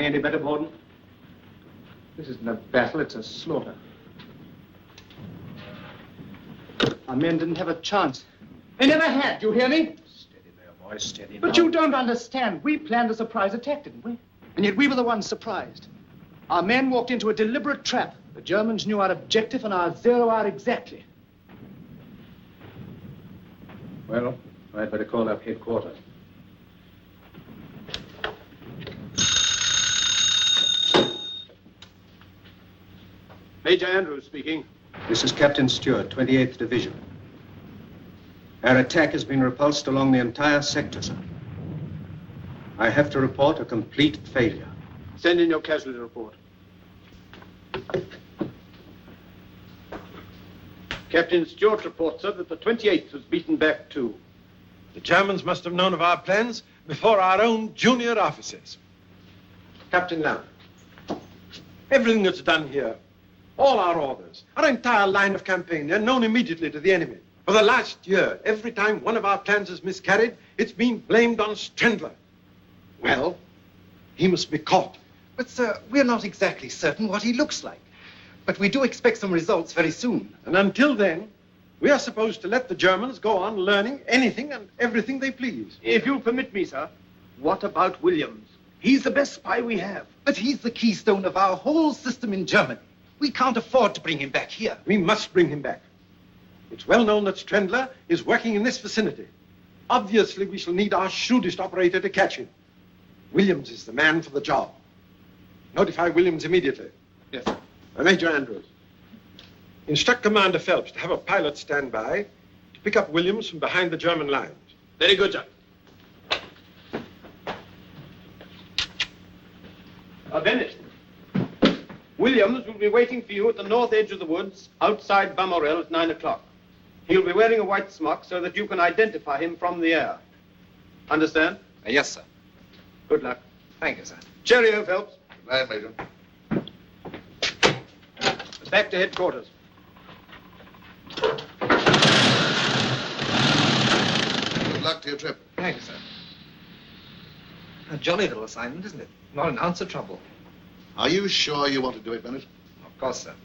going any better, Borden? This isn't a battle, it's a slaughter. Our men didn't have a chance. They never had, do you hear me? Steady there, boys, steady. But you don't understand. We planned a surprise attack, didn't we? And yet we were the ones surprised. Our men walked into a deliberate trap. The Germans knew our objective and our zero hour exactly. Well, I'd better call up headquarters. Major Andrews speaking. This is Captain Stewart, 28th Division. Our attack has been repulsed along the entire sector, sir. I have to report a complete failure. Send in your casualty report. Captain Stewart reports, sir, that the 28th was beaten back too. The Germans must have known of our plans before our own junior officers. Captain Lamb, everything that's done here, all our orders, our entire line of campaign, they're known immediately to the enemy. For the last year, every time one of our plans has miscarried, it's been blamed on Strendler. Well, he must be caught. But, sir, we're not exactly certain what he looks like. But we do expect some results very soon. And until then, we are supposed to let the Germans go on learning anything and everything they please. If you'll permit me, sir, what about Williams? He's the best spy we have. But he's the keystone of our whole system in Germany. We can't afford to bring him back here. We must bring him back. It's well known that Strendler is working in this vicinity. Obviously, we shall need our shrewdest operator to catch him. Williams is the man for the job. Notify Williams immediately. Yes. Major Andrews, instruct Commander Phelps to have a pilot stand by to pick up Williams from behind the German lines. Very good, sir. Bennett, Williams will be waiting for you at the north edge of the woods outside Bamorel at 9 o'clock. He'll be wearing a white smock so that you can identify him from the air. Understand? Yes, sir. Good luck. Thank you, sir. Cheerio, Phelps. Good night, Major. Back to headquarters. Good luck to your trip. Thank you, sir. A jolly little assignment, isn't it? Not an ounce of trouble. Are you sure you want to do it, Bennett? Of course, sir.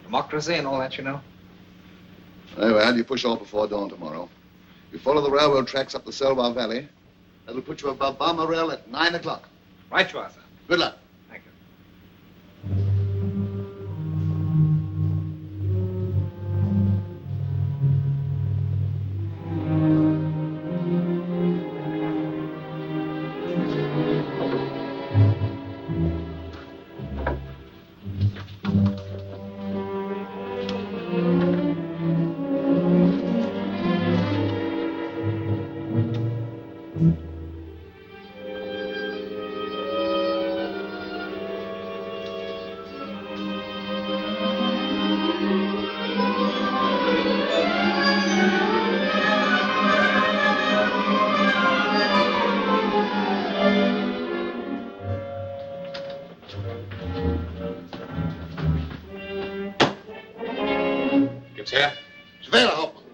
Democracy and all that, you know. Very well, you push off before dawn tomorrow. You follow the railroad tracks up the Selvar Valley. That'll put you above Balmoral at 9 o'clock. Right you are, sir. Good luck. Thank you. Here. Schwerer Hauptmann.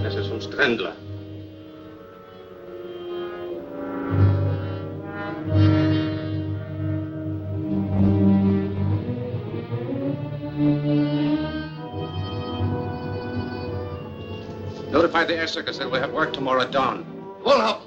Das ist von Strendler. Notify the air circus that we'll have work tomorrow at dawn. Wohl, Hauptmann.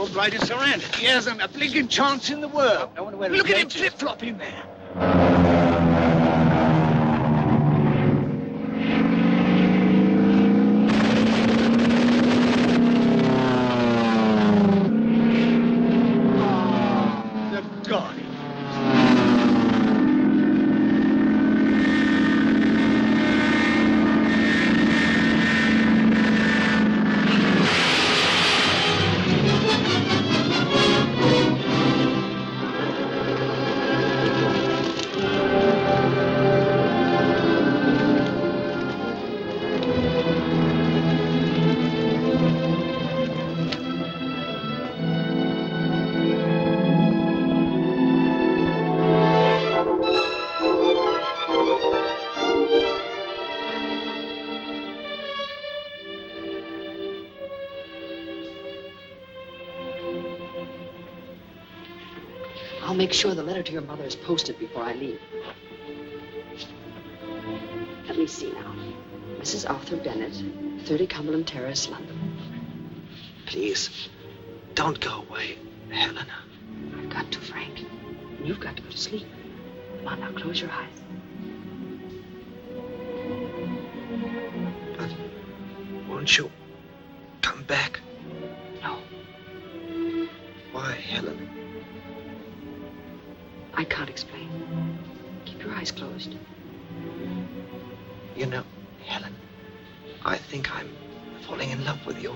Albright is surrounded. He hasn't a blinking chance in the world. I wonder where Look the at him gate is. flip-flopping there. The God. I'll make sure the letter to your mother is posted before I leave. Let me see now. Mrs. Arthur Bennett, 30 Cumberland Terrace, London. Please, don't go away, Helena. I've got to, Frank. And you've got to go to sleep. Come on, now, close your eyes. But won't you come back? No, Why, Helena? I can't explain. Keep your eyes closed. You know, Helen, I think I'm falling in love with you.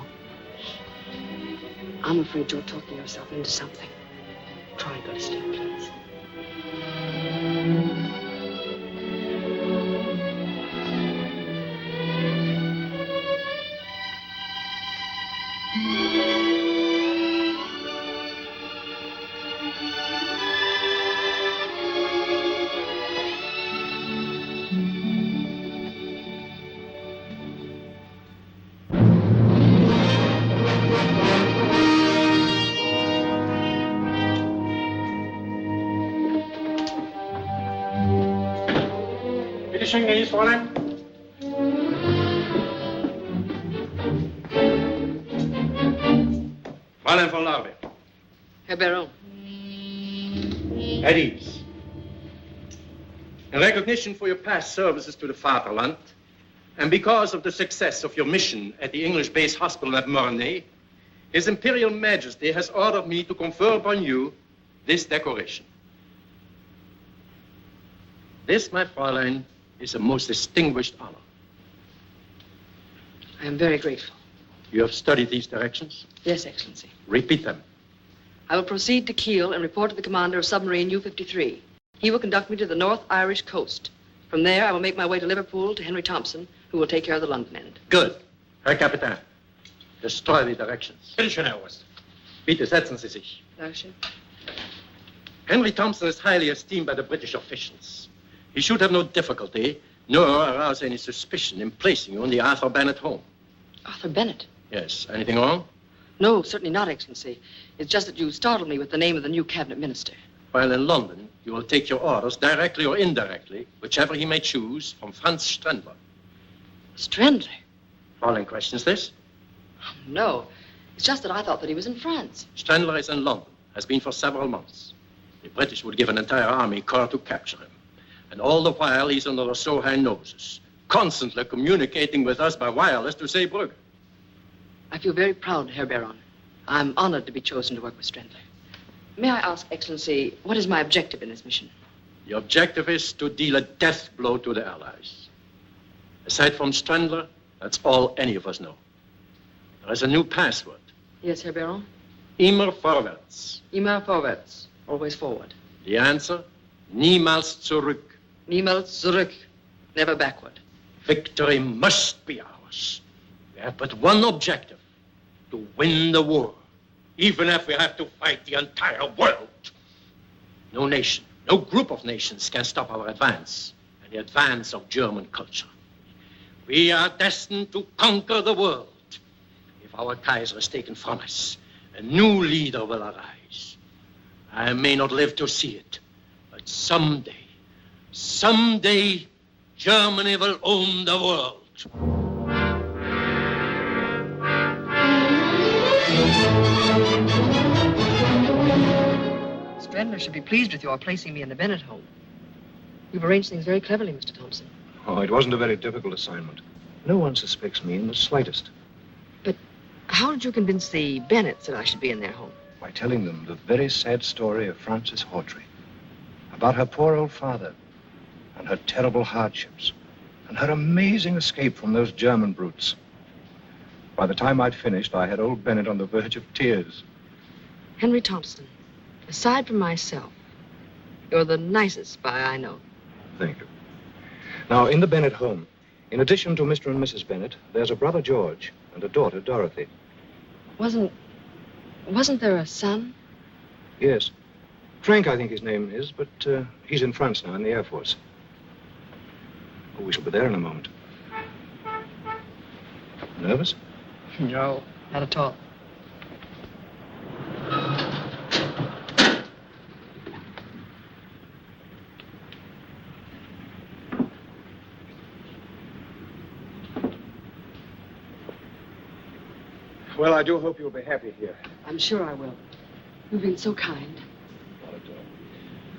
I'm afraid you're talking yourself into something. Try and go to sleep, please. Bitte schön, genießt, Fräulein. Fräulein von Larve. Herr Baron. At ease. In recognition for your past services to the Fatherland, and because of the success of your mission at the English-based hospital at Mornay, His Imperial Majesty has ordered me to confer upon you this decoration. This, my Fräulein, is a most distinguished honor. I am very grateful. You have studied these directions? Yes, Excellency. Repeat them. I will proceed to Kiel and report to the commander of submarine U-53. He will conduct me to the North Irish coast. From there, I will make my way to Liverpool to Henry Thompson, who will take care of the London end. Good. Herr Kapitän, destroy the directions. Bitte schön, Herr Oberst. Bitte setzen Sie sich. Dankeschön. Henry Thompson is highly esteemed by the British officials. He should have no difficulty, nor arouse any suspicion in placing you in the Arthur Bennett home. Arthur Bennett? Yes. Anything wrong? No, certainly not, Excellency. It's just that you startled me with the name of the new cabinet minister. While in London, you will take your orders directly or indirectly, whichever he may choose, from Franz Strendler. Strendler? Fräulein questions this? No. It's just that I thought that he was in France. Strendler is in London, has been for several months. The British would give an entire army corps to capture him. And all the while, he's under our so high noses, constantly communicating with us by wireless to Zeebrugge. I feel very proud, Herr Baron. I'm honored to be chosen to work with Strendler. May I ask, Excellency, what is my objective in this mission? The objective is to deal a death blow to the Allies. Aside from Strendler, that's all any of us know. There is a new password. Yes, Herr Baron? Immer vorwärts. Immer vorwärts. Always forward. The answer? Niemals zurück. Niemals zurück. Never backward. Victory must be ours. We have but one objective, to win the war, even if we have to fight the entire world. No nation, no group of nations can stop our advance and the advance of German culture. We are destined to conquer the world. If our Kaiser is taken from us, a new leader will arise. I may not live to see it, but someday, Germany will own the world. Bender should be pleased with your placing me in the Bennett home. You've arranged things very cleverly, Mr. Thompson. Oh, it wasn't a very difficult assignment. No one suspects me in the slightest. But how did you convince the Bennetts that I should be in their home? By telling them the very sad story of Frances Hawtrey. About her poor old father and her terrible hardships and her amazing escape from those German brutes. By the time I'd finished, I had old Bennett on the verge of tears. Henry Thompson, aside from myself, you're the nicest spy I know. Thank you. Now, in the Bennett home, in addition to Mr. and Mrs. Bennett, there's a brother, George, and a daughter, Dorothy. Wasn't there a son? Yes. Frank, I think his name is, but he's in France now, in the Air Force. Oh, we shall be there in a moment. Nervous? No, not at all. Well, I do hope you'll be happy here. I'm sure I will. You've been so kind. Not at all.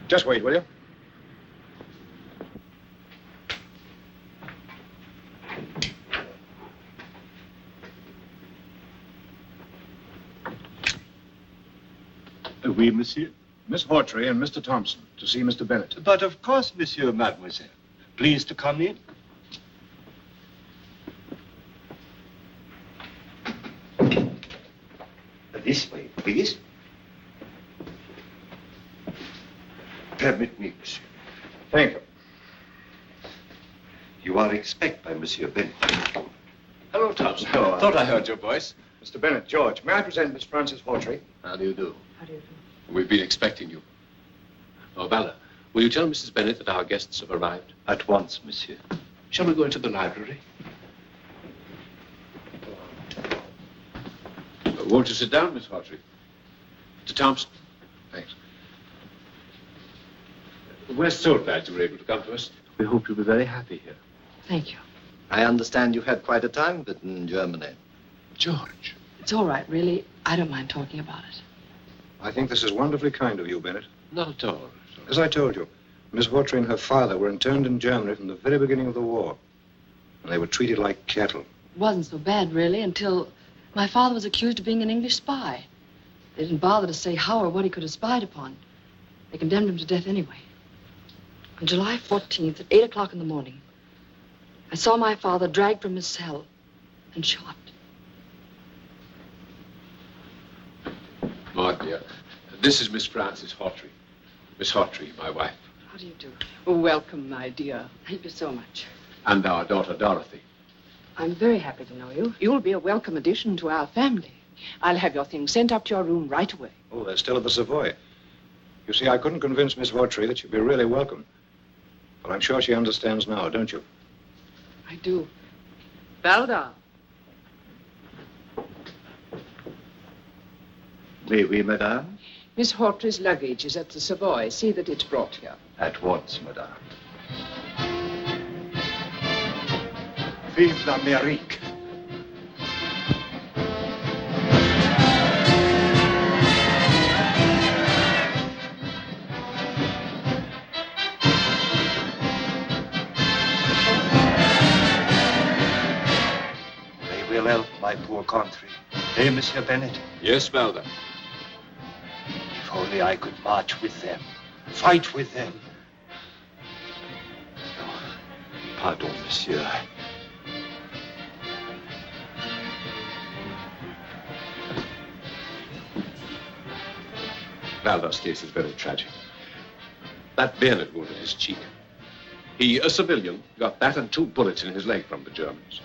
Just wait, will you? Oui, monsieur. Miss Hawtrey and Mr. Thompson, to see Mr. Bennett. But of course, monsieur, mademoiselle. Please to come in. This way, please. Permit me, monsieur. Thank you. You are expected by Monsieur Bennett. Hello, Thompson. Thought I heard your voice. Mr. Bennett, George, may I present Miss Frances Hawtrey? How do you do? How do you do? We've been expecting you. Oh, Bella, will you tell Mrs. Bennett that our guests have arrived? At once, monsieur. Shall we go into the library? Won't you sit down, Miss Hawtrey? Mr. Thompson. Thanks. We're so glad you were able to come to us. We hope you'll be very happy here. Thank you. I understand you've had quite a time of it in Germany. George. It's all right, really. I don't mind talking about it. I think this is wonderfully kind of you, Bennett. Not at all. As I told you, Miss Hawtrey and her father were interned in Germany from the very beginning of the war. And they were treated like cattle. It wasn't so bad, really, until my father was accused of being an English spy. They didn't bother to say how or what he could have spied upon. They condemned him to death anyway. On July 14th at 8 o'clock in the morning, I saw my father dragged from his cell and shot. Oh, dear. This is Miss Frances Hawtrey. Miss Hawtrey, my wife. How do you do? Oh, welcome, my dear. Thank you so much. And our daughter, Dorothy. I'm very happy to know you. You'll be a welcome addition to our family. I'll have your things sent up to your room right away. Oh, they're still at the Savoy. You see, I couldn't convince Miss Hawtrey that she'd be really welcome. But I'm sure she understands now, don't you? I do. Bow down. Oui, madame. Miss Hawtrey's luggage is at the Savoy. See that it's brought here. At once, madame. Vive l'Amérique. They will help my poor country. Eh, Monsieur Bennett? Yes, Melda. If only I could march with them, fight with them. Oh, pardon, monsieur. Valda's case is very tragic. That bayonet wound in his cheek. He, a civilian, got that and 2 bullets in his leg from the Germans.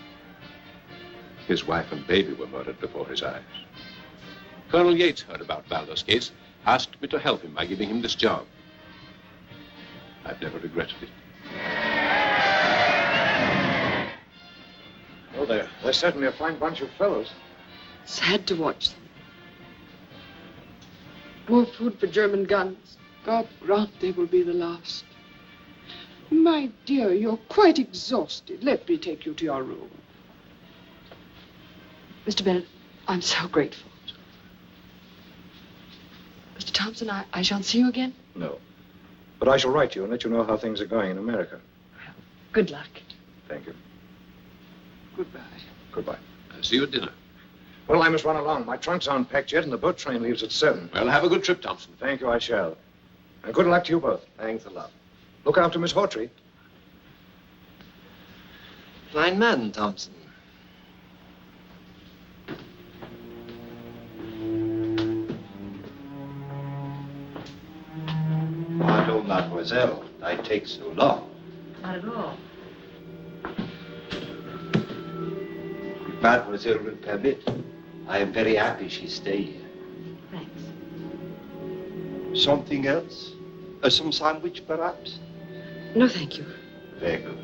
His wife and baby were murdered before his eyes. Colonel Yates heard about Valda's case, asked me to help him by giving him this job. I've never regretted it. Oh, they're certainly a fine bunch of fellows. Sad to watch them. More food for German guns. God grant they will be the last. My dear, you're quite exhausted. Let me take you to your room. Mr. Bennett, I'm so grateful. Mr. Thompson, I shan't see you again? No. But I shall write you and let you know how things are going in America. Good luck. Thank you. Goodbye. Goodbye. See you at dinner. Well, I must run along. My trunks aren't packed yet, and the boat train leaves at 7. Well, have a good trip, Thompson. Thank you, I shall. And good luck to you both. Thanks a lot. Look after Miss Hawtrey. Fine man, Thompson. Pardon, mademoiselle. I take so long. Not at all. If mademoiselle will permit, I am very happy she stay here. Thanks. Something else? Some sandwich, perhaps? No, thank you. Very good.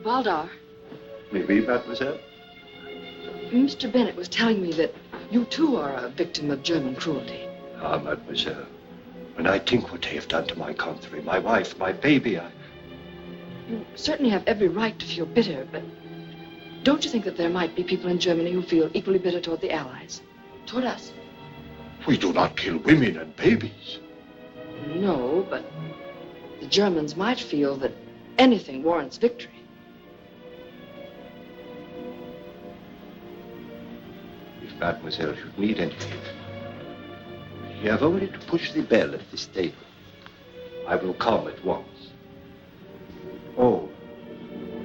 Valdar, Oui, mademoiselle? Mr. Bennett was telling me that you too are a victim of German cruelty. Ah, mademoiselle, when I think what they have done to my country, my wife, my baby, You certainly have every right to feel bitter, but don't you think that there might be people in Germany who feel equally bitter toward the Allies? Toward us? We do not kill women and babies. No, but the Germans might feel that anything warrants victory. If mademoiselle should need anything, you have only to push the bell at this table. I will come at once. Oh,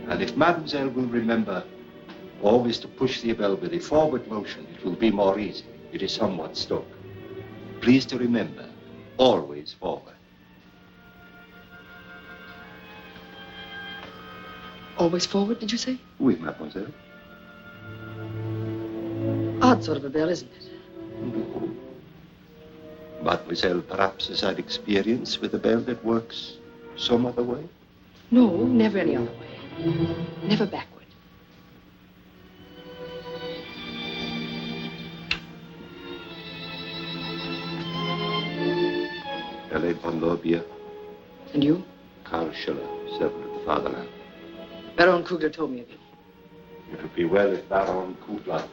and if mademoiselle will remember always to push the bell with a forward motion, it will be more easy. It is somewhat stuck. Please to remember, always forward. Always forward, did you say? Oui, mademoiselle. Odd sort of a bell, isn't it? Mademoiselle perhaps has had experience with a bell that works some other way? No, never any other way. Never backward. L.A. von Lobia. And you? Karl Schiller, servant of the fatherland. Baron Kugler told me of you. It would be well if Baron Kugler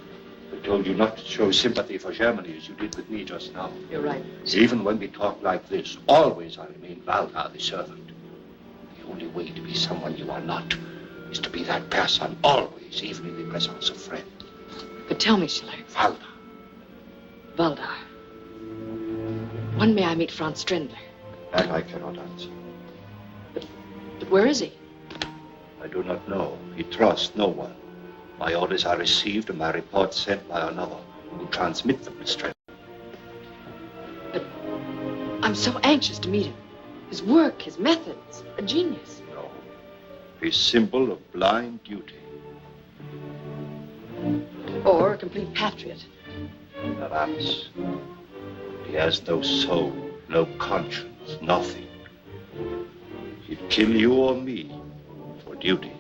had told you not to show sympathy for Germany as you did with me just now. You're right. Even when we talk like this, always I remain Valdar, the servant. The only way to be someone you are not is to be that person always, even in the presence of friends. But tell me, Schiller. Valdar. Valdar. When may I meet Franz Strendler? That I cannot answer. But where is he? I do not know. He trusts no one. My orders are received and my reports sent by another who transmit them to Strendler. But I'm so anxious to meet him. His work, his methods, a genius. No. His symbol of blind duty. Or a complete patriot. Perhaps. He has no soul, no conscience, nothing. He'd kill you or me for duty.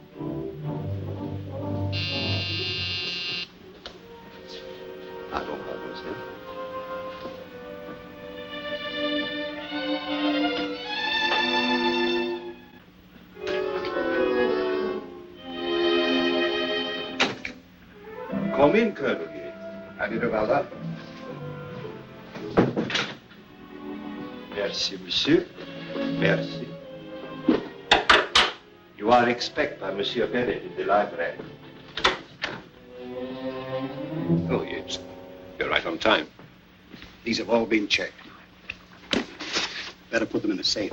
Pardon, mademoiselle. Come in, Colonel Yates. How do you do, Valdar? Merci, monsieur. Merci. You are expected by Monsieur Bennett in the library. Oh, Yates. You're right on time. These have all been checked. Better put them in the safe.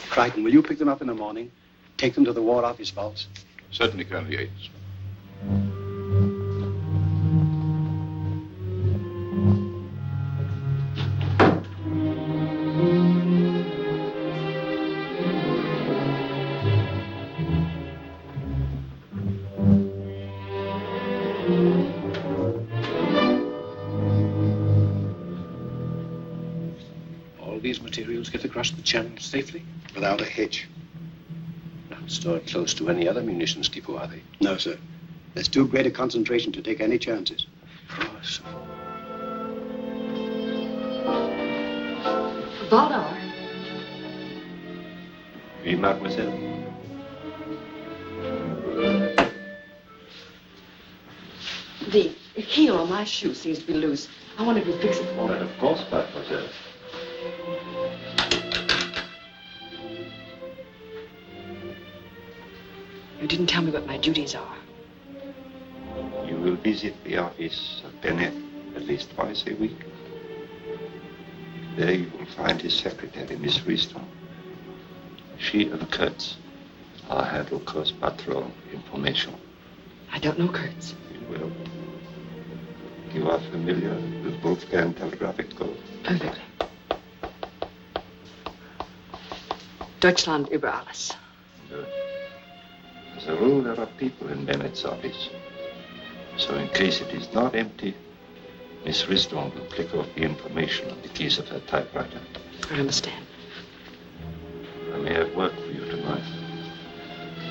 Crichton, will you pick them up in the morning? Take them to the War Office vaults? Certainly, Colonel Yates. These materials get across the channel safely? Without a hitch. Not stored close to any other munitions depot, are they? No, sir. There's too great a concentration to take any chances. Of course. Valdar. Oui, mademoiselle. The heel on my shoe seems to be loose. I wonder if you fix it for me. But of course, mademoiselle. You didn't tell me what my duties are. You will visit the office of Bennett at least twice a week. There you will find his secretary, Miss Rieston. She and Kurtz are handle Coast Patrol information. I don't know Kurtz. You will. You are familiar with Wolfgang telegraphic code? Perfectly. Deutschland über alles. Good. As a rule, there are people in Bennett's office. So in case it is not empty, Miss Rieston will click off the information on the keys of her typewriter. I understand. I may have work for you tonight.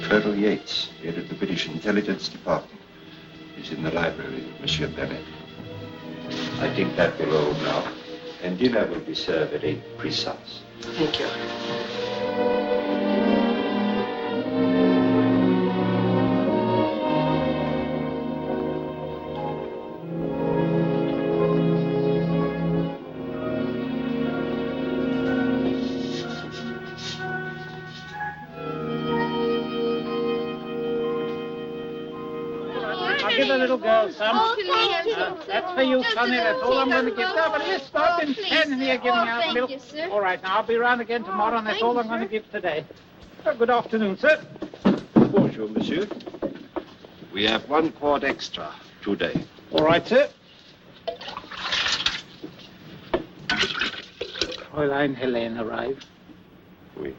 Colonel Yates, head of the British Intelligence Department, is in the library with Monsieur Bennett. I think that will all now, and dinner will be served at 8 precise. Thank you. I'll give a little girl some. That's for you, Sonny. That's all I'm going to give. No, but just stop and stand here giving out milk. you, sir. All right, now I'll be round again tomorrow, and that's all I'm going to give today. Good afternoon, sir. Bonjour, monsieur. We have 1 quart extra today. All right, sir. Fräulein Helene arrived. Oui.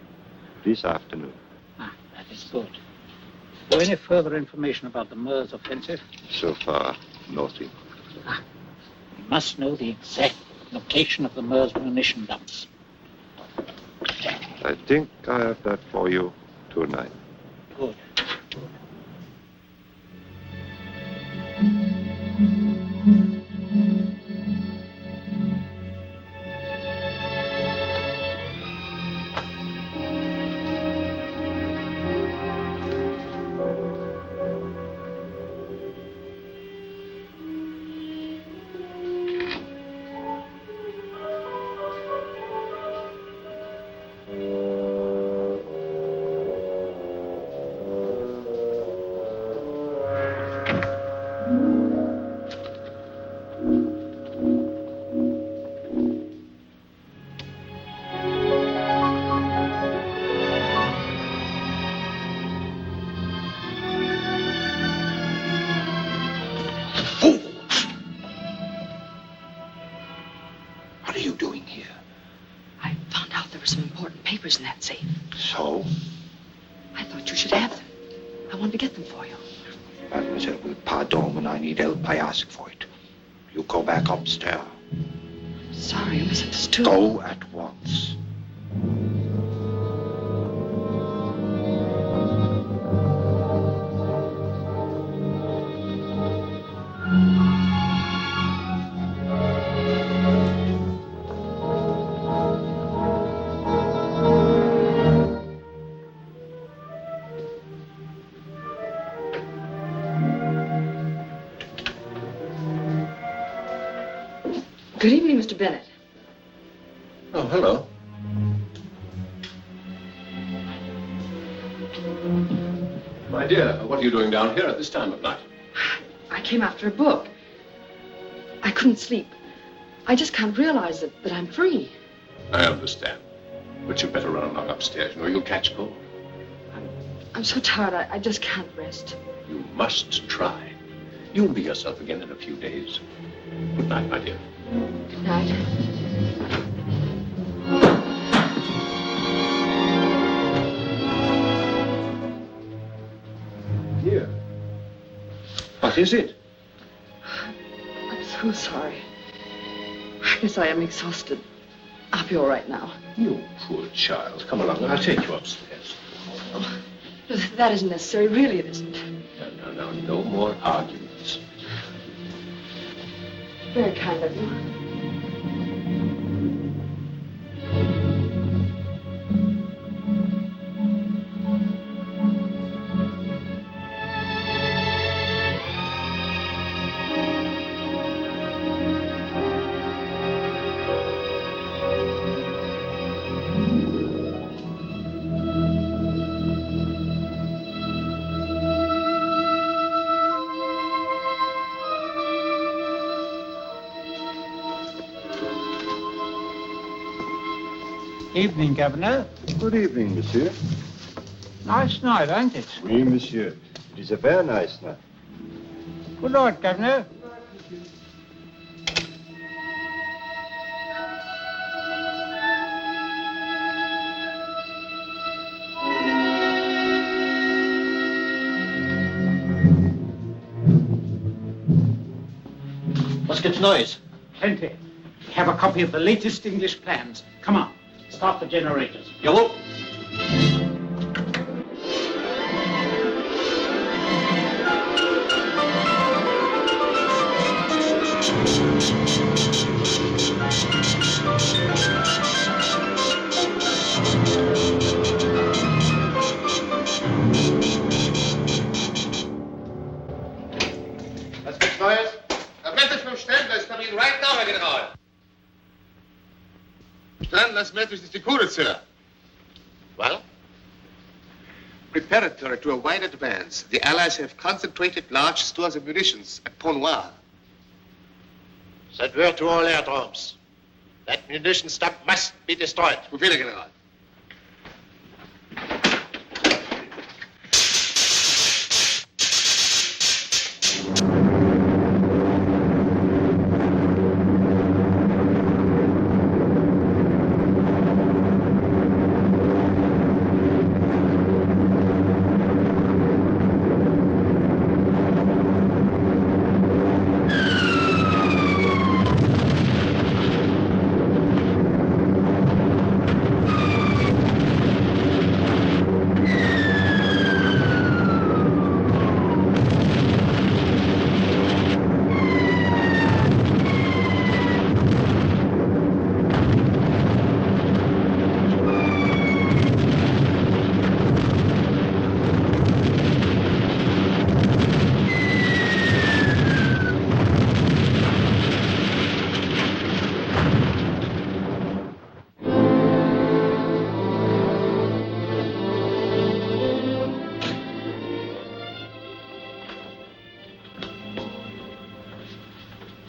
This afternoon. Ah, that is good. Is there any further information about the Meuse offensive? So far, nothing. We must know the exact location of the Meuse munition dumps. I think I have that for you tonight. Good. What are you doing here? I found out there were some important papers in that safe. So? I thought you should have them. I wanted to get them for you. Mademoiselle will pardon when I need help. I ask for it. You go back upstairs. Sorry, I misunderstood. Go at once. Good evening, Mr. Bennett. Oh, hello. My dear, what are you doing down here at this time of night? I came after a book. I couldn't sleep. I just can't realize that I'm free. I understand. But you'd better run along upstairs, or you'll catch cold. I'm so tired, I just can't rest. You must try. You'll be yourself again in a few days. Good night, my dear. Good night. Dear. What is it? I'm so sorry. I guess I am exhausted. I'll be all right now. You poor child. Come along, I'll take you upstairs. Oh, that isn't necessary. Really, it isn't. No. No more arguments. Very kind of you. Evening, Governor. Good evening, monsieur. Nice night, ain't it? Oui, monsieur. It is a very nice night. Good night, Governor. Was gibt's Neues? Plenty. We have a copy of the latest English plans. Come on, start the generators. Jawohl. Was gibt's Neues? Das Message vom Stellenwest coming in right now, Herr General. Stellenwest message is the Security, sir. Well? Preparatory to a wide advance, the Allies have concentrated large stores of munitions at Pont Noir. Send word to all airdromes. That munition dump must be destroyed. Befehle, General.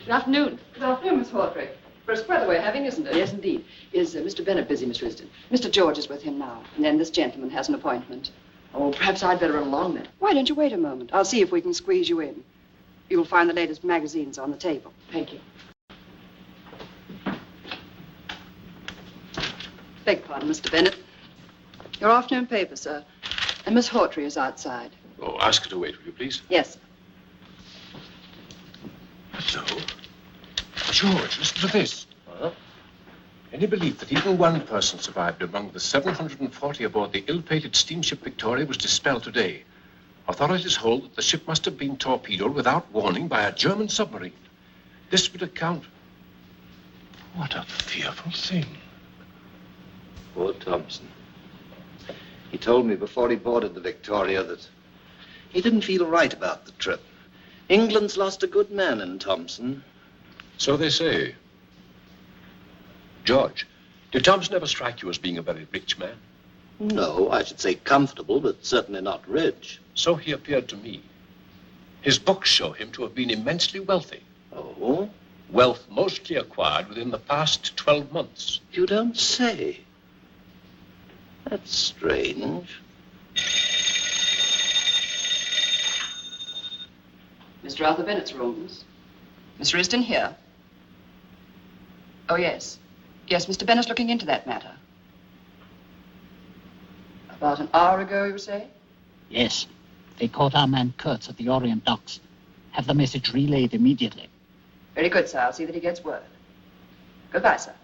Good afternoon. Good afternoon, Miss Hawtrey. Brisk weather we're having, isn't it? Yes, indeed. Is Mr. Bennett busy, Miss Risdon? Mr. George is with him now, and then this gentleman has an appointment. Oh, perhaps I'd better run along then. Why don't you wait a moment? I'll see if we can squeeze you in. You'll find the latest magazines on the table. Thank you. Beg pardon, Mr. Bennett. Your afternoon paper, sir. And Miss Hawtrey is outside. Oh, ask her to wait, will you, please? Yes. Hello. George, listen to this. Any belief that even one person survived among the 740 aboard the ill-fated steamship Victoria was dispelled today. Authorities hold that the ship must have been torpedoed without warning by a German submarine. This would account... What a fearful thing. Poor Thompson. He told me before he boarded the Victoria that he didn't feel right about the trip. England's lost a good man in Thompson. So they say. George, did Thompson ever strike you as being a very rich man? No, I should say comfortable, but certainly not rich. So he appeared to me. His books show him to have been immensely wealthy. Oh? Wealth mostly acquired within the past 12 months. You don't say. That's strange. Mr. Arthur Bennett's rooms. Miss Risdon here. Oh, yes. Yes, Mr. Bennett's looking into that matter. About an hour ago, you say? Yes. They caught our man Kurtz at the Orient docks. Have the message relayed immediately. Very good, sir. I'll see that he gets word. Goodbye, sir.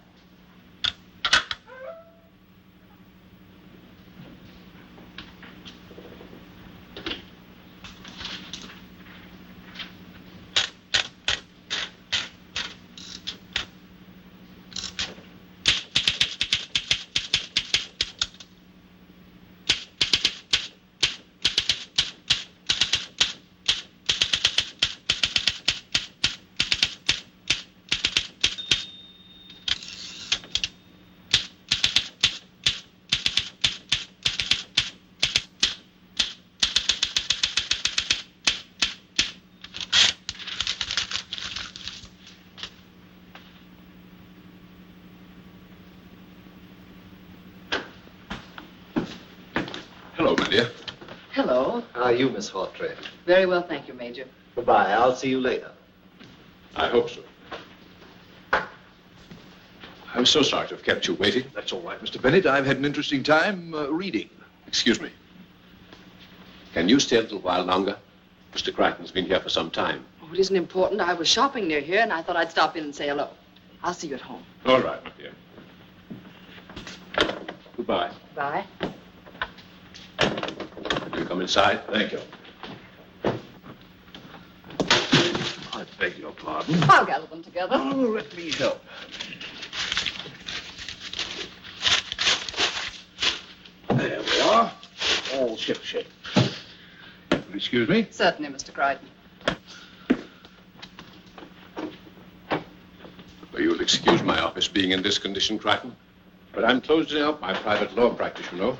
Hello, my dear. Hello. How are you, Miss Hawtrey? Very well, thank you, Major. Goodbye. I'll see you later. I hope so. I'm so sorry to have kept you waiting. That's all right, Mr. Bennett. I've had an interesting time reading. Excuse me. Can you stay a little while longer? Mr. Crichton's been here for some time. Oh, it isn't important. I was shopping near here, and I thought I'd stop in and say hello. I'll see you at home. All right, my dear. Goodbye. Bye. Will you come inside? Thank you. I beg your pardon. I'll gather them together. Oh, let me help. There we are. All ship-shape. Excuse me? Certainly, Mr. Crichton. Well, you'll excuse my office being in this condition, Crichton. But I'm closing up my private law practice, you know.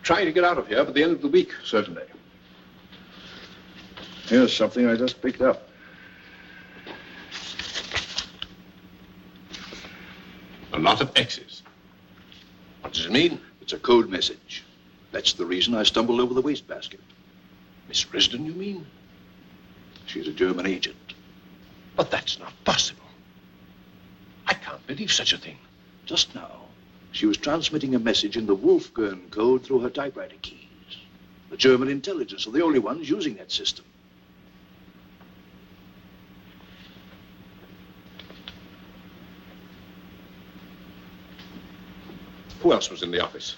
Trying to get out of here by the end of the week. Certainly. Here's something I just picked up. A lot of X's. What does it mean? It's a code message. That's the reason I stumbled over the wastebasket. Miss Risden, you mean? She's a German agent. But that's not possible. I can't believe such a thing. Just now, she was transmitting a message in the Wolfgang code through her typewriter keys. The German intelligence are the only ones using that system. Who else was in the office?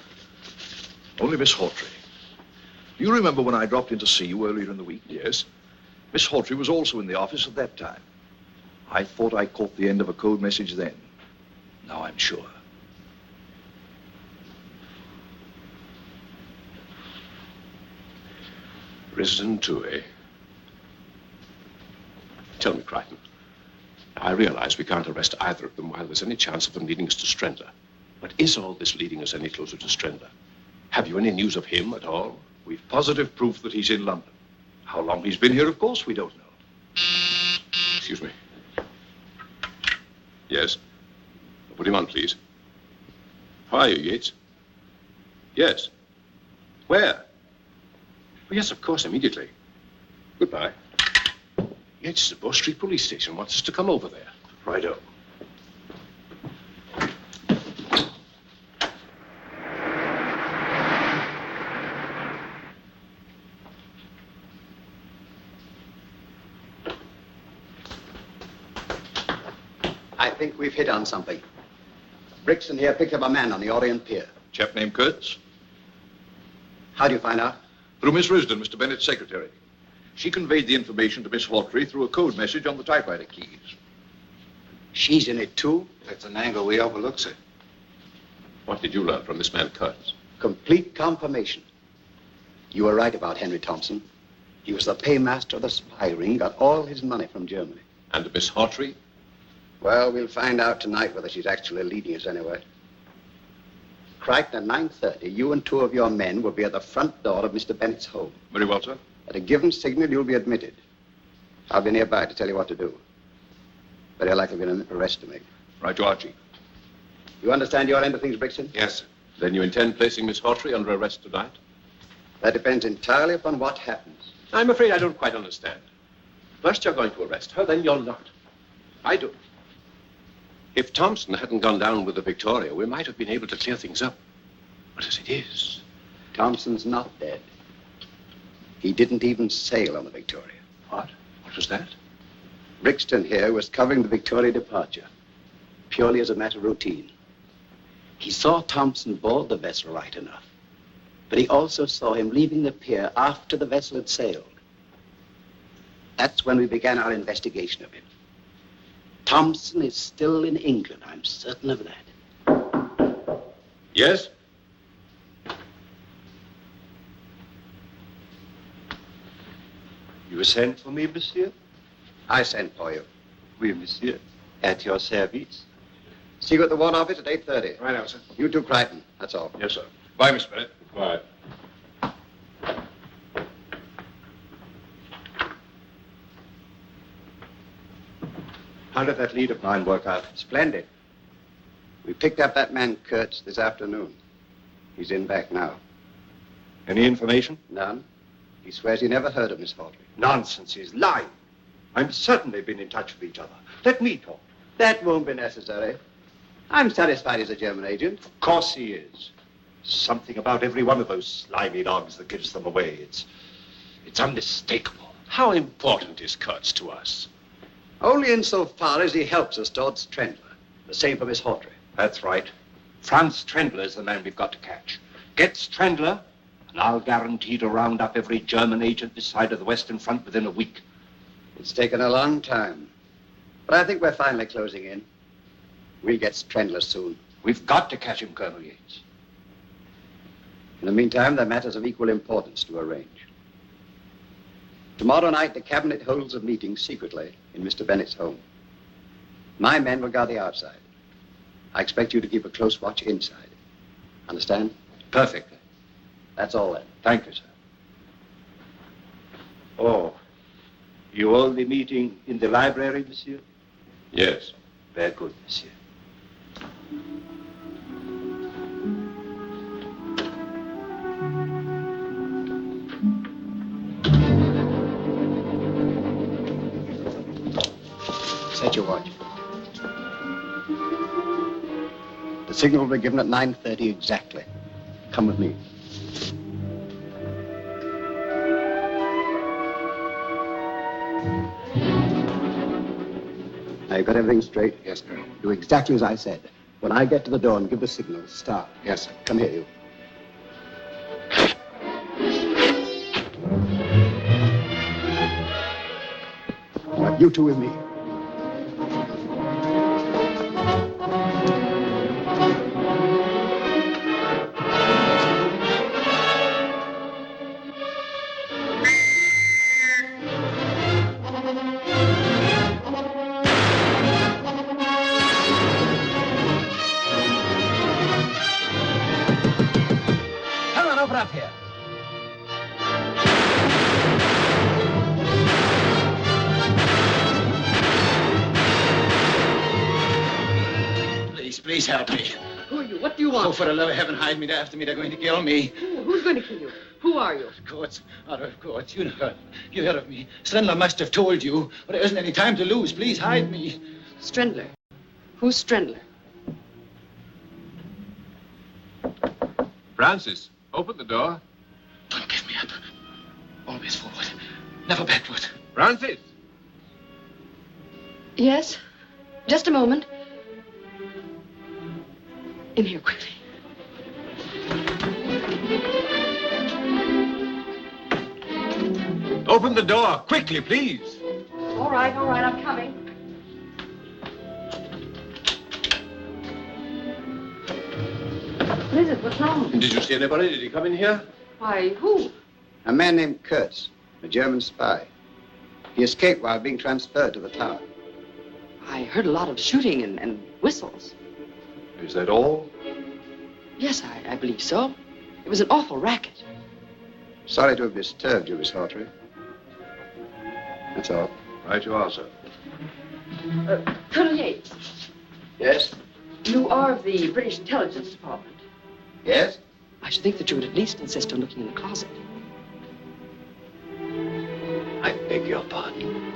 Only Miss Hawtrey. Do you remember when I dropped in to see you earlier in the week? Yes. Miss Hawtrey was also in the office at that time. I thought I caught the end of a code message then. Now I'm sure. Risden too, eh? Tell me, Crichton. I realize we can't arrest either of them while there's any chance of them leading us to Strender. But is all this leading us any closer to Strender? Have you any news of him at all? We've positive proof that he's in London. How long he's been here, of course, we don't know. Excuse me. Yes? Put him on, please. How are you, Yates? Yes. Where? Oh, yes, of course, immediately. Goodbye. Yates, the Bow Street police station wants us to come over there. Righto. I think we've hit on something. Brixton here picked up a man on the Orient Pier. Chap named Kurtz? How do you find out? Through Miss Risden, Mr. Bennett's secretary. She conveyed the information to Miss Hawtrey through a code message on the typewriter keys. She's in it, too? That's an angle we overlook, sir. What did you learn from this man Kurtz? Complete confirmation. You were right about Henry Thompson. He was the paymaster of the spy ring, got all his money from Germany. And Miss Hawtrey? Well, we'll find out tonight whether she's actually leading us anywhere. Crichton, at 9:30, you and two of your men will be at the front door of Mr. Bennett's home. Very well, sir. At a given signal, you'll be admitted. I'll be nearby to tell you what to do. Very likely we've an arrest to make. Right to Archie. You understand your end of things, Brixton? Yes, sir. Then you intend placing Miss Hawtrey under arrest tonight? That depends entirely upon what happens. I'm afraid I don't quite understand. First you're going to arrest her, then you're not. I do. If Thompson hadn't gone down with the Victoria, we might have been able to clear things up. But as it is... Thompson's not dead. He didn't even sail on the Victoria. What? What was that? Brixton here was covering the Victoria departure, purely as a matter of routine. He saw Thompson board the vessel right enough, but he also saw him leaving the pier after the vessel had sailed. That's when we began our investigation of him. Thompson is still in England, I'm certain of that. Yes? You sent for me, monsieur? I sent for you. Oui, monsieur. At your service. See you at the War Office at 8:30. Right now, sir. You too, Crichton. That's all. Yes, sir. Bye, Miss Bennett. Bye. How did that lead of mine work out? Splendid. We picked up that man Kurtz this afternoon. He's in back now. Any information? None. He swears he never heard of Miss Hawtrey. Nonsense, he's lying. I'm certain they've been in touch with each other. Let me talk. That won't be necessary. I'm satisfied he's a German agent. Of course he is. Something about every one of those slimy dogs that gives them away. It's unmistakable. How important is Kurtz to us? Only insofar as he helps us towards Trendler. The same for Miss Hawtrey. That's right. Franz Trendler is the man we've got to catch. Gets Trendler, and I'll guarantee to round up every German agent this side of the Western Front within a week. It's taken a long time. But I think we're finally closing in. We'll get Trendler soon. We've got to catch him, Colonel Yates. In the meantime, there are matters of equal importance to arrange. Tomorrow night, the cabinet holds a meeting secretly in Mr. Bennett's home. My men will guard the outside. I expect you to keep a close watch inside. Understand? Perfectly. That's all then. Thank you, sir. Oh, you hold the meeting in the library, monsieur? Yes. Very good, monsieur. Set your watch. The signal will be given at 9:30 exactly. Come with me. Now, you've got everything straight? Yes, Colonel. Do exactly as I said. When I get to the door and give the signal, start. Yes, sir. Come here, you. Now, you two with me. Please help me. Who are you? What do you want? Oh, for the love of heaven, hide me. They're after me. They're going to kill me. Who's going to kill you? Who are you? Courts. Out of courts. You heard. You heard of me. Strendler must have told you. But there isn't any time to lose. Please hide me. Strendler? Who's Strendler? Francis, open the door. Don't give me up. Always forward. Never backward. Francis! Yes? Just a moment. In here, quickly. Open the door, quickly, please. All right, I'm coming. What is it? What's wrong? Did you see anybody? Did he come in here? Why, who? A man named Kurtz, a German spy. He escaped while being transferred to the tower. I heard a lot of shooting and whistles. Is that all? Yes, I believe so. It was an awful racket. Sorry to have disturbed you, Miss Hawtrey. That's all. Right you are, sir. Colonel Yates. Yes? You are of the British Intelligence Department. Yes? I should think that you would at least insist on looking in the closet. I beg your pardon.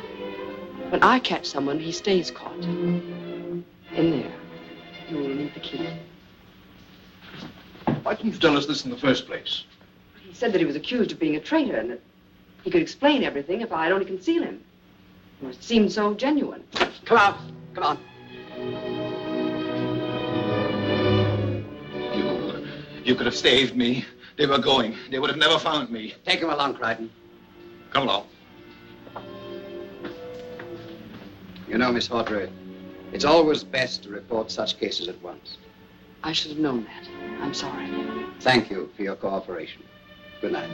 When I catch someone, he stays caught. In there. You will need the key. Why didn't you tell us this in the first place? He said that he was accused of being a traitor and that he could explain everything if I'd only conceal him. It seemed so genuine. Come out. Come on. You could have saved me. They were going. They would have never found me. Take him along, Crichton. Come along. You know, Miss Hawtrey, it's always best to report such cases at once. I should have known that. I'm sorry. Thank you for your cooperation. Good night.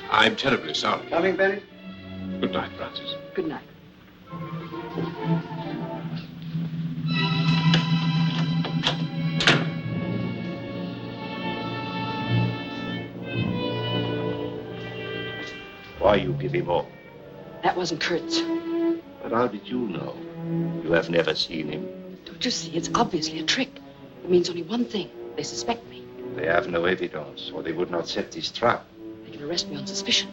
I'm terribly sorry. Coming, Bennett? Good night, Francis. Good night. Why you give him up? That wasn't Kurtz. But how did you know? You have never seen him. Don't you see? It's obviously a trick. It means only one thing. They suspect me. They have no evidence, or they would not set this trap. They can arrest me on suspicion.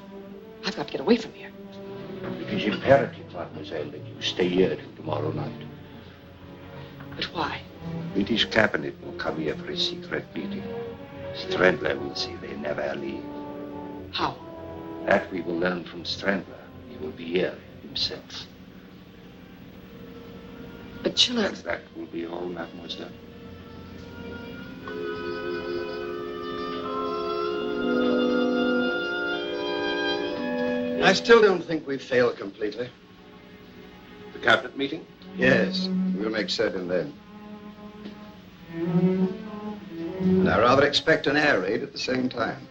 I've got to get away from here. It is imperative, mademoiselle, that you stay here till tomorrow night. But why? British cabinet will come here for a secret meeting. Strandler will say they never leave. How? That we will learn from Strandler. He will be here himself. But Schiller... That will be all, mademoiselle. I still don't think we've failed completely. The cabinet meeting? Yes, we'll make certain then. And I rather expect an air raid at the same time.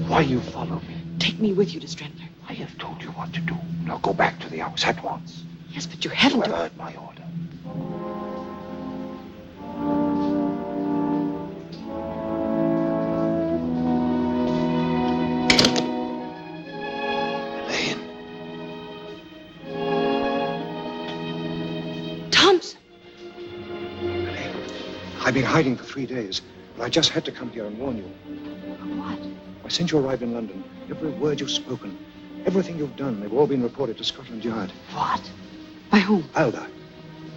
Why you follow me? Take me with you to Strandler. I have told you what to do. Now go back to the house at once. Yes, but you haven't... You have heard my order. Thompson! I've been hiding for 3 days, but I just had to come here and warn you. What? Why, since you arrived in London, every word you've spoken, everything you've done, they've all been reported to Scotland Yard. What? By whom? Alda.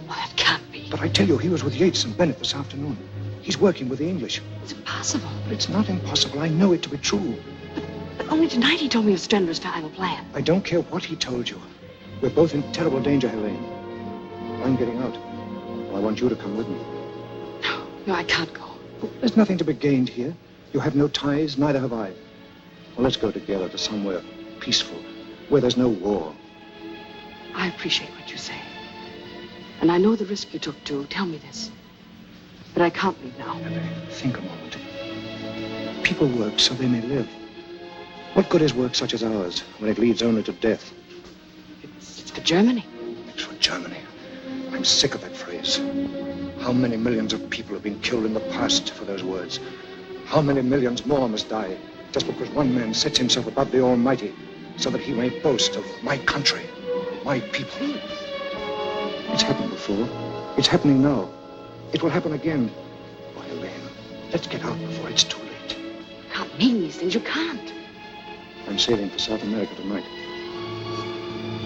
Well, that can't be. But I tell you, he was with Yates and Bennett this afternoon. He's working with the English. It's impossible. But it's not impossible. I know it to be true. But only tonight he told me of Strandler's final plan. I don't care what he told you. We're both in terrible danger, Helene. I'm getting out. Well, I want you to come with me. No, I can't go. There's nothing to be gained here. You have no ties, neither have I. Well, let's go together to somewhere peaceful, where there's no war. I appreciate what you say. And I know the risk you took to tell me this. But I can't leave now. Think a moment. People work so they may live. What good is work such as ours when it leads only to death? It's for Germany. It's for Germany. I'm sick of that phrase. How many millions of people have been killed in the past for those words? How many millions more must die just because one man sets himself above the Almighty so that he may boast of my country, my people? It's happened before. It's happening now. It will happen again. Why, Elaine, let's get out before it's too late. You can't mean these things. You can't. I'm sailing for South America tonight.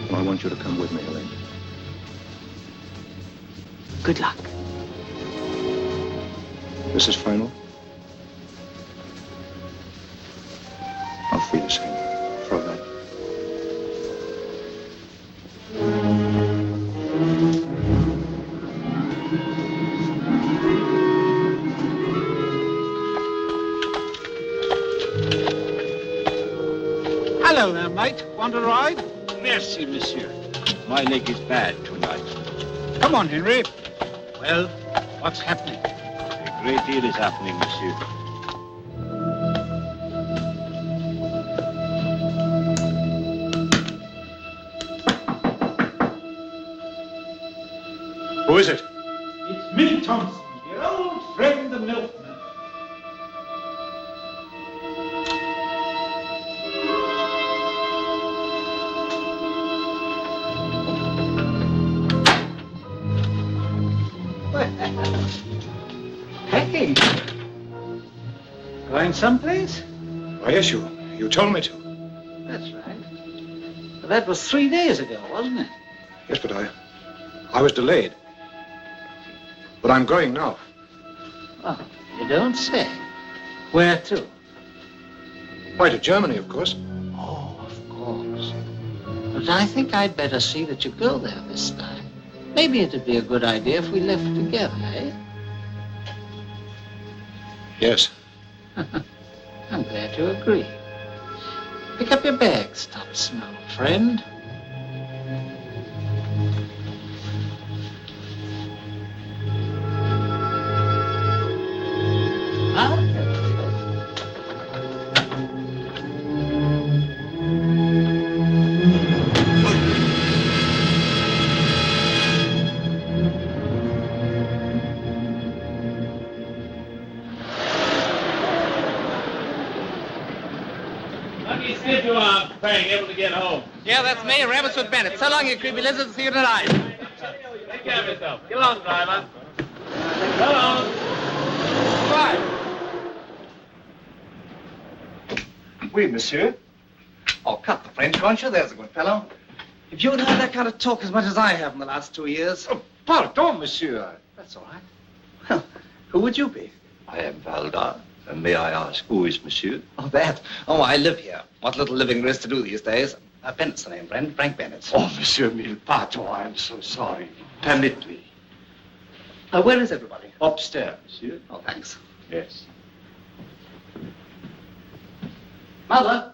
And I want you to come with me, Elaine. Good luck. This is final. I'll feel the same for a night. Hello there, mate. Want a ride? Merci, monsieur. My leg is bad tonight. Come on, Henry. Well, what's happening? A great deal is happening, monsieur. Who is it? It's me, Thompson, your old friend, the milkman. Hey, going someplace? Why, yes, you told me to. That's right. But that was 3 days ago, wasn't it? Yes, but I was delayed. But I'm going now. Oh, you don't say. Where to? Why, to Germany, of course. Oh, of course. But I think I'd better see that you go there this time. Maybe it'd be a good idea if we left together, eh? Yes. I'm glad you agree. Pick up your bags, Thompson, old friend. Fang able to get home? Yeah, that's me, Rabbitswood Bennett. So long, you creepy lizards. See you tonight. Take care of yourself. Get along, driver. Get along. Right. Oui, monsieur. Oh, cut the French, won't you? There's a good fellow. If you had heard that kind of talk as much as I have in the last 2 years... Oh, pardon, monsieur. That's all right. Well, who would you be? I am Valda. And may I ask, who is monsieur? Oh, that? Oh, I live here. What little living there is to do these days. Bennett's the name, friend. Frank Bennett. Oh, monsieur mille pardon. I am so sorry. Permit me. Where is everybody? Upstairs, monsieur. Oh, thanks. Yes. Mother?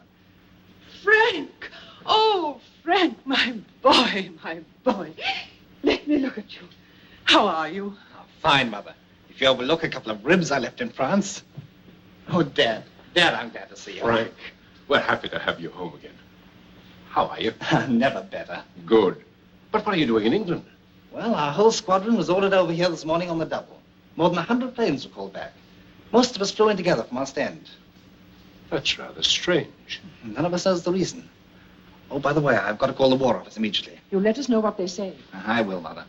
Frank! Oh, Frank, my boy, my boy. Let me look at you. How are you? Oh, fine, Mother. If you overlook a couple of ribs I left in France. Oh, Dad. Dad, I'm glad to see you. Frank, we're happy to have you home again. How are you? Never better. Good. But what are you doing in England? Well, our whole squadron was ordered over here this morning on the double. More than 100 planes were called back. Most of us flew in together from Ostend. That's rather strange. None of us knows the reason. Oh, by the way, I've got to call the War Office immediately. You'll let us know what they say. I will, Mother.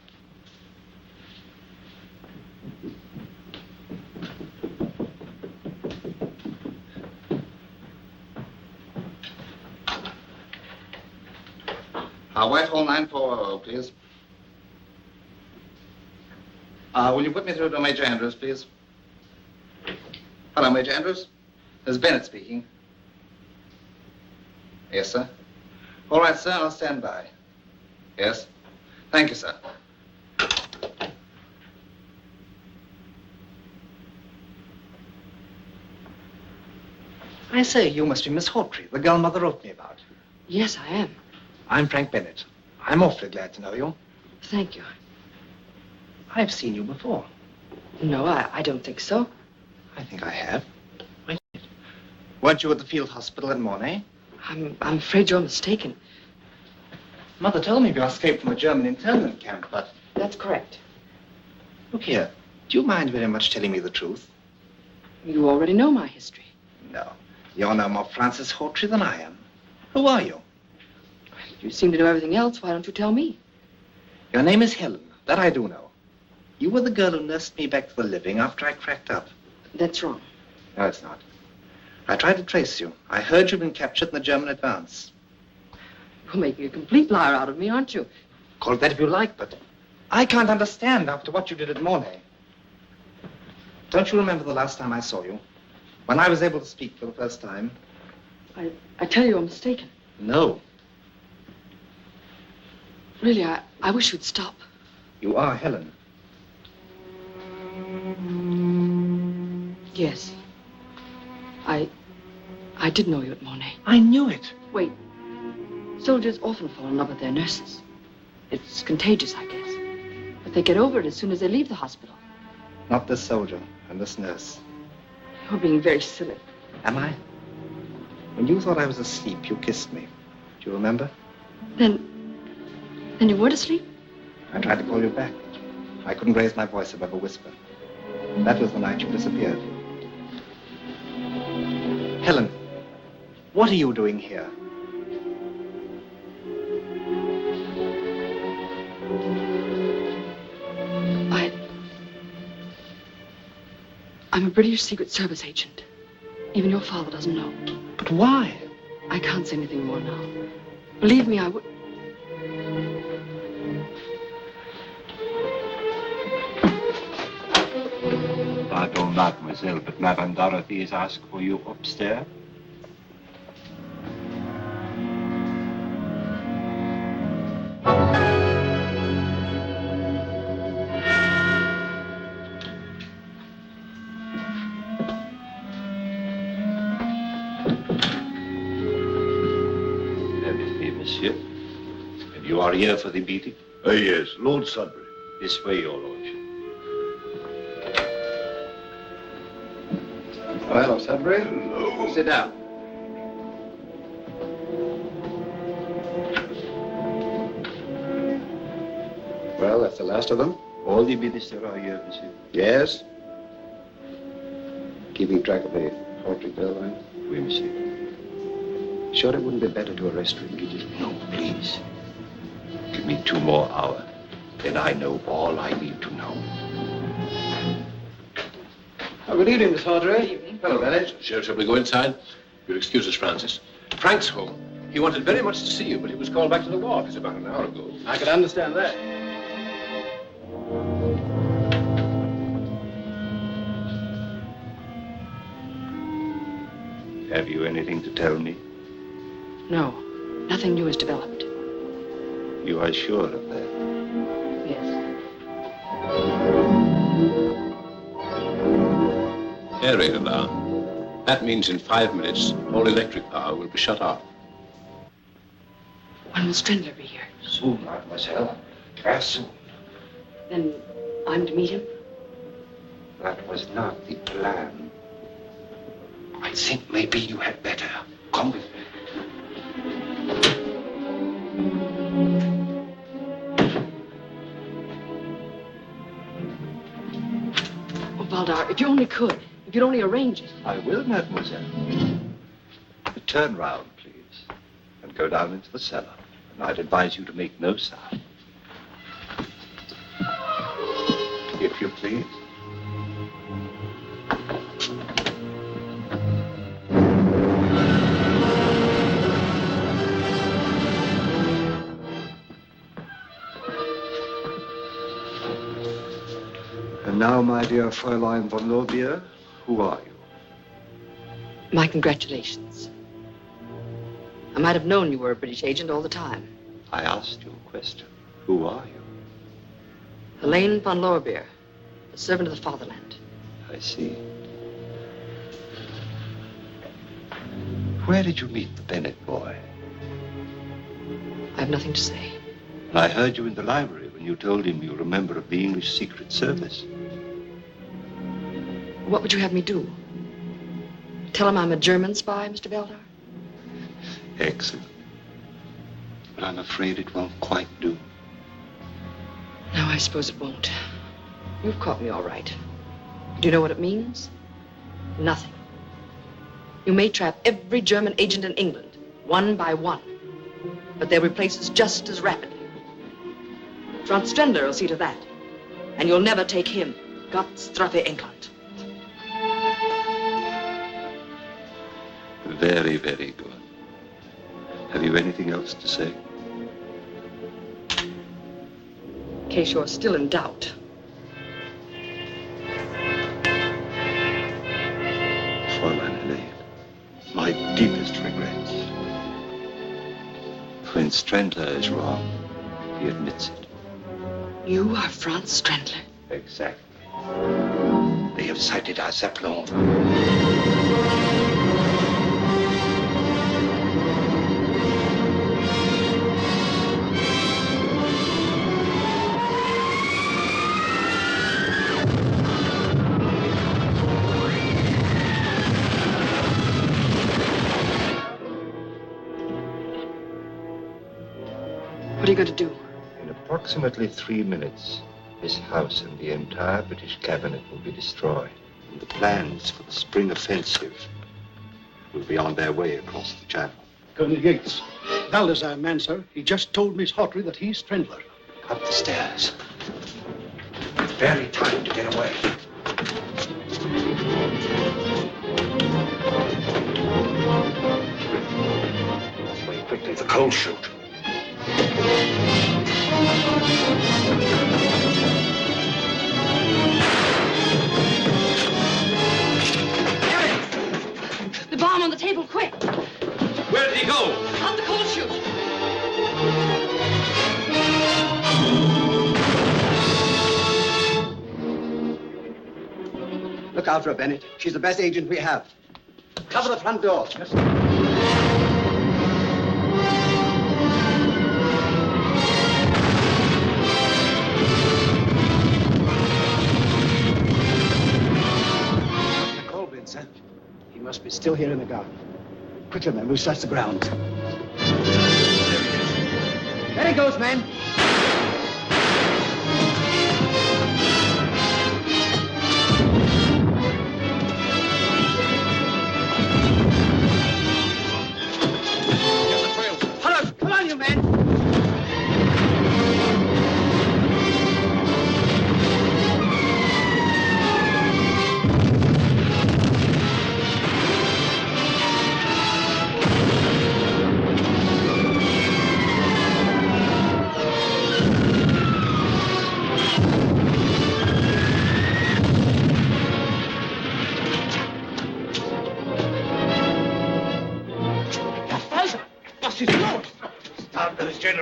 Whitehall 940, please. Will you put me through to Major Andrews, please? Hello, Major Andrews. This is Bennett speaking. Yes, sir. All right, sir, I'll stand by. Yes. Thank you, sir. I say, you must be Miss Hawtrey, the girl Mother wrote me about. Yes, I am. I'm Frank Bennett. I'm awfully glad to know you. Thank you. I've seen you before. No, I don't think so. I think I have. Wait. Weren't you at the field hospital in Mornay? I'm afraid you're mistaken. Mother told me you escaped from a German internment camp, but... That's correct. Look here, do you mind very much telling me the truth? You already know my history. No. You're no more Francis Hawtrey than I am. Who are you? You seem to know everything else. Why don't you tell me? Your name is Helen. That I do know. You were the girl who nursed me back to the living after I cracked up. That's wrong. No, it's not. I tried to trace you. I heard you'd been captured in the German advance. You're making a complete liar out of me, aren't you? Call it that if you like, but I can't understand after what you did at Mornay. Don't you remember the last time I saw you? When I was able to speak for the first time? I tell you you're mistaken. No. Really, I wish you'd stop. You are Helen. Yes. I did know you at Mornay. I knew it. Wait. Soldiers often fall in love with their nurses. It's contagious, I guess. But they get over it as soon as they leave the hospital. Not this soldier and this nurse. You're being very silly. Am I? When you thought I was asleep, you kissed me. Do you remember? Then you weren't asleep? I tried to call you back. I couldn't raise my voice above a whisper. That was the night you disappeared. Helen, what are you doing here? I'm a British Secret Service agent. Even your father doesn't know. But why? I can't say anything more now. Believe me, I would... Pardon, mademoiselle, but Madame Dorothy has asked for you upstairs. Monsieur. And you are here for the meeting? Yes, Lord Sudbury. This way, your lordship. Oh, hello, Sudbury. Hello. Sit down. Well, that's the last of them. All the ministers are here, monsieur. Yes? Keeping track of the Hawtrey bell line? Oui, monsieur. Sure it wouldn't be better to arrest her immediately? No, please. Give me 2 more hours. Then I know all I need to know. Oh, good evening, Miss Hawtrey. Good evening. Hello, Bennett. Shall we go inside? Your excuses, Francis. Frank's home. He wanted very much to see you, but he was called back to the ward about an hour ago. I can understand that. Have you anything to tell me? No, nothing new has developed. You are sure of that? Yes. Air raid alarm. That means in 5 minutes, all electric power will be shut off. When will Strindler be here? Soon, mademoiselle. As soon. Then I'm to meet him? That was not the plan. I think maybe you had better come with me. Oh, Valdar, if you only could. If you'd only arrange it. I will, mademoiselle. Turn round, please, and go down into the cellar. And I'd advise you to make no sound. If you please. And now, my dear Fräulein von Lorbeer, who are you? My congratulations. I might have known you were a British agent all the time. I asked you a question. Who are you? Helene von Lorbeer, a servant of the fatherland. I see. Where did you meet the Bennett boy? I have nothing to say. And I heard you in the library when you told him you were a member of the English Secret Service. What would you have me do? Tell him I'm a German spy, Mr. Valdar? Excellent. But I'm afraid it won't quite do. No, I suppose it won't. You've caught me all right. Do you know what it means? Nothing. You may trap every German agent in England, one by one. But they'll replace us just as rapidly. Franz Strindler will see to that. And you'll never take him. Gott strafe England. Very, very good. Have you anything else to say? In case you're still in doubt. Fräulein Helene, my deepest regrets. When Strindler is wrong, he admits it. You are Franz Strindler? Exactly. They have sighted our Zeppelin. What are you going to do? In approximately 3 minutes, this house and the entire British cabinet will be destroyed. And the plans for the spring offensive will be on their way across the channel. Colonel Yates, Valda's our man, sir. He just told Miss Hawtrey that he's Strindler. Up the stairs. We've barely time to get away. Way quickly, the cold shoot. The bomb on the table, quick! Where did he go? Out the cold chute! Look out for her, Bennett. She's the best agent we have. Cover the front door. Yes, sir. He must be still here in the garden. Quicker, men. We'll search the grounds. There he goes, men.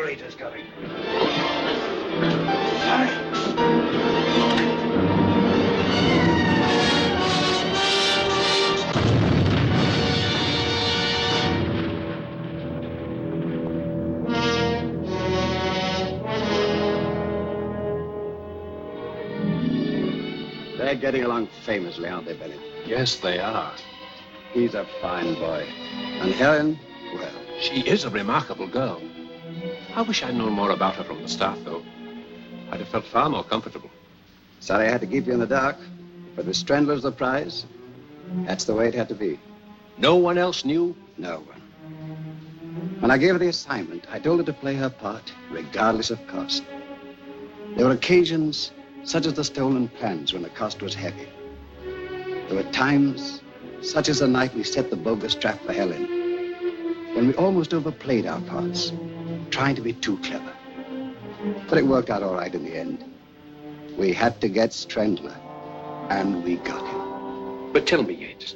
generator's going. They're getting along famously, aren't they, Bennett? Yes, they are. He's a fine boy. And Helen, well... She is a remarkable girl. I wish I'd known more about her from the start, though. I'd have felt far more comfortable. Sorry I had to keep you in the dark, but with Strandler's the prize. That's the way it had to be. No one else knew? No one. When I gave her the assignment, I told her to play her part, regardless of cost. There were occasions, such as the stolen plans, when the cost was heavy. There were times, such as the night we set the bogus trap for Helen, when we almost overplayed our parts, trying to be too clever. But it worked out all right in the end. We had to get Strandler, and we got him. But tell me, Yates,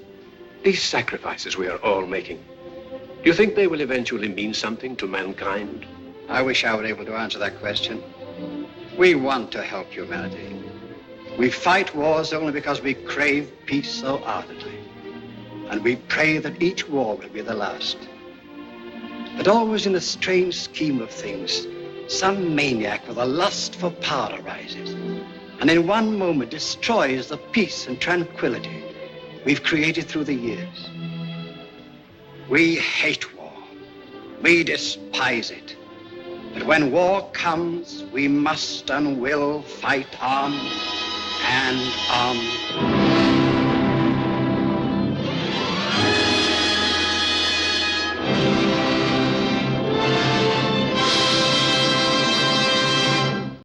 these sacrifices we are all making, do you think they will eventually mean something to mankind? I wish I were able to answer that question. We want to help humanity. We fight wars only because we crave peace so ardently. And we pray that each war will be the last. But always in the strange scheme of things, some maniac with a lust for power arises, and in one moment destroys the peace and tranquility we've created through the years. We hate war. We despise it. But when war comes, we must and will fight on and on.